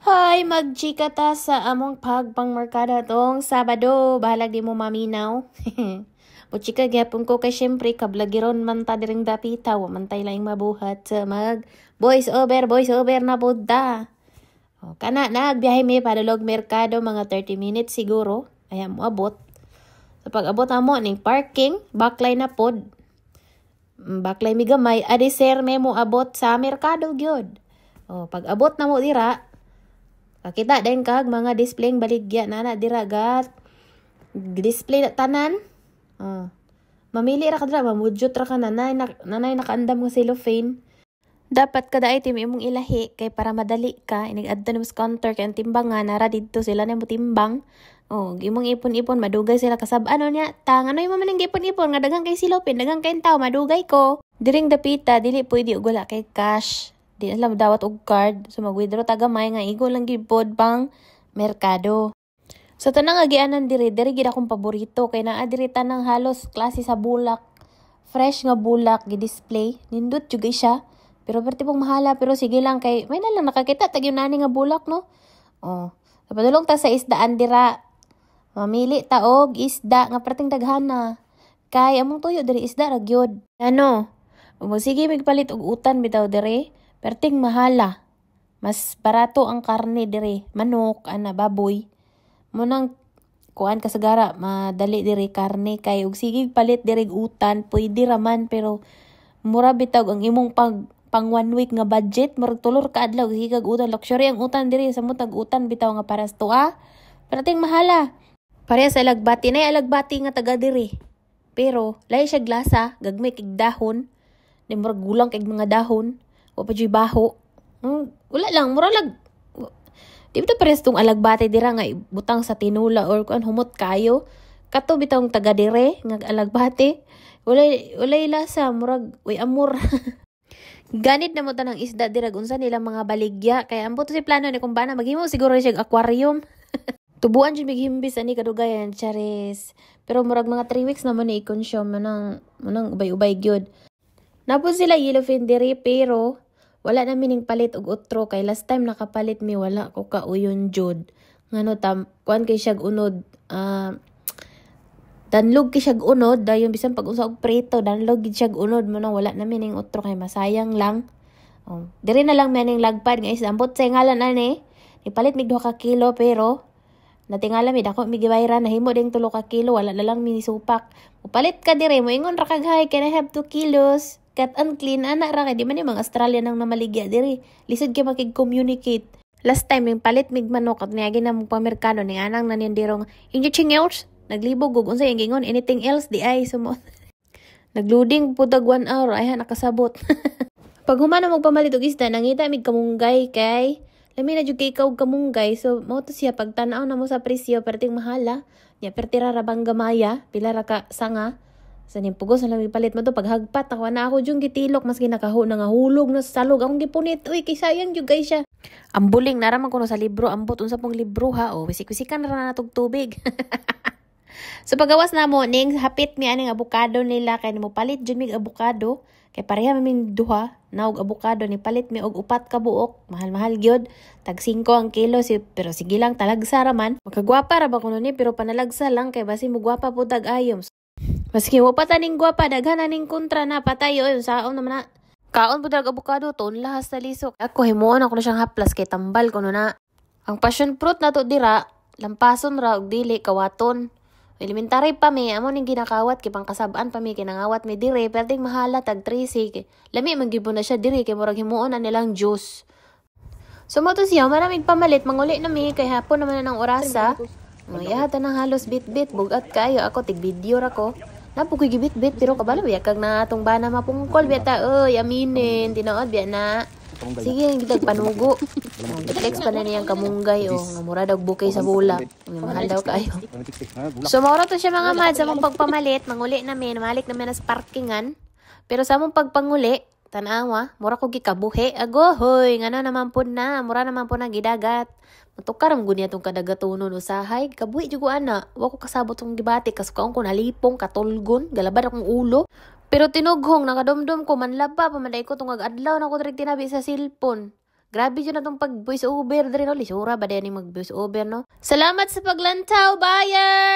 Hoy, magchika ta sa among pagpangmarkada tong Sabado. Bahalag di mo maminaw. Muchika gyapon ko kay syempre kablagiron man ta diring dapita. Wa man tay laing mabuhat sa mag voice over na budda. O, kana nagbiyahe mi padulog merkado mga 30 minutes siguro. Ay mo abot. Sa pag-abot amo ning parking, backline na pod. Backline mi gamay, adi sir mo abot sa merkado gyud. O, pag-abot na mo dira, kakita din kag mga displaying baligya na dira gat display na tanan. Mamili ra ka dira, mamudyot ra ka nanay nakaandam nga cellophane. Dapat kada item imong ilahi kay para madali ka inig adto ni sa counter kay ang timbangan nara didto sila na mo timbang. Imong ipon-ipon madugay sila kasab ano niya tang ano yung maning ipon-ipon nga daghang kay cellophane daghang kay tao madugay ko. Diring dapita dili pwede og wala kay cash. Di alam dawat og card. So mag-withdraw tagamay nga igo lang gipod pang merkado. So tanang agianan diri gid akong paborito kay naa diri tanang halos klase sa bulak. Fresh nga bulak gi-display. Nindot jud siya. Pero perti pong mahala pero sige lang kay may na lang nakakita tag yung nani nga bulak no. Napadulong ta sa isdaan dira. Mamili ta og isda nga perting daghana. Kay among tuyo diri isda ra gyud. Ano? Sige migpalit og utan bitaw diri. Perting mahala. Mas barato ang karne dire. Manok, baboy. Munang kuan kasagara, madali dire karne. Kay ug sige palit dire utan. Pwede raman pero mura bitaw ang imong pang 1 week nga budget. Murag tulor ka adlaw. Sige kag utan. Luxury ang utan dire. Sa mutag utan bitaw nga paras to Perting mahala. Pareha sa alagbati. Nay alagbati nga taga dire. Pero lahi siya glasa. Gagmay kig dahon. Murag gulang kig mga dahon. Wapa dyan baho. Wala lang, mura lang. Di ba pares tong alagbate dira nga butang sa tinula or kung humot kayo. Kato bitang taga dire nga alagbate. Walay lasa, murag, amor. Ganit na mo tanang isda dira unsa nila mga baligya. Kaya ambo to si plano ni kung bana maghimo siguro siya aquarium. Tubuan dyan maghimbis ani kadugayan, charis. Pero murag mga 3 weeks naman ni i-consume manang ubay-ubay gyud. Napos sila yellowfin diri pero wala na mining palit og utro kay last time nakapalit mi wala ko kauyon jud. Ngano kuan kay siya unod danlog kay siya unod dayon bisan pag usa og preto danlog gid siya unod mo nang wala na mining utro kay masayang lang. Diri na lang mining lagpad nga is ambot say ngalan ani. Ipalit mig 2 ka kilo pero natingala mi dako mi gibayran nahimo ding 3 ka kilo wala na lang mini supak. Upalit ka dire mo ingon ra kag hay can I have 2 kilos? Cut and clean, anak ra kay di man yung mga Australian nang namaligya diri. Lisod kay makig-communicate. Last time yung palit mig manok at niyagi na mong pamerkano ni anang nanindirong anything else? Naglibog ug unsa yung gingon anything else di ay sumot. Nagloading pudag 1 hour ay nakasabot. Pag humana mo pamalit og isda nangita mig kamunggay kay lami na jud kay ikaw kamunggay so mao to siya pagtan-aw na mo sa presyo perting mahala. Nya pertira ra bang gamaya pila ra ka sanga. Sa nimpugos na lang ipalit mo to paghagpat ako na ako yung gitilok mas ginakaho na nga hulog na salog akong gipunit uy kay sayang yung guys siya ambuling naraman ko no sa libro ambot unsa pong libro ha wisik-wisikan na natog tubig. So pagawas na mo ning hapit mi aning avocado nila kay mo palit jud mig avocado kay pareha mi duha na og avocado ni palit mi og 4 ka buok mahal gyud tag 5 ang kilo pero sige lang talagsa ra man makagwapa ra ba kuno ni pero panalagsa lang kay basi mo gwapa pud tag ayom. Maski mo pa taning gwapa, daghan na ning kontra na patayo. Yung saon naman na. Kaon po talaga avocado, toon lahas sa lisok. Ako, himuon ako na siyang haplas kay tambal ko na. Ang passion fruit na to dira, lampason ra og dili, kawaton. Elementary pa mi, amo ning ginakawat, kay pangkasabaan pa mi, kinangawat mi dire, perting mahala, tag 3 lami, manggibon na siya dire, kay murag himuon na nilang juice. So mo to siya, maraming pamalit, manguli na mi, kay hapon naman na ng orasa. Yata nang halos bit-bit, bugat kayo, ako, tig-video ra ko. Napukoy gibit-bit pero kabalo biya kag na atong bana mapungkol biya ta aminin tinuod biya na sige ang gitag panugo flex pa na niyang kamunggay nga mura daw bukay sa bulak mahal daw kayo. So maura to siya mga mad sa mong pagpamalit manguli namin malik namin sa parkingan pero sa mong pagpanguli tanawa mura ko gikabuhi agohoy ngano naman pud na mura naman pud na gidagat. Matukar ang gunya tong kadagatunon usahay. Kabuhi jugo ana. Wa ko kasabot tong gibati kasukaon ko nalipong katulgon, galabad akong ulo. Pero tinughong nakadomdom ko manlaba pamaday ko tong adlaw na ko direk tinabi sa cellphone. Grabe yun na tong pag voice over diri no. Lisura ba din mag voice over no? Salamat sa paglantaw, buyer!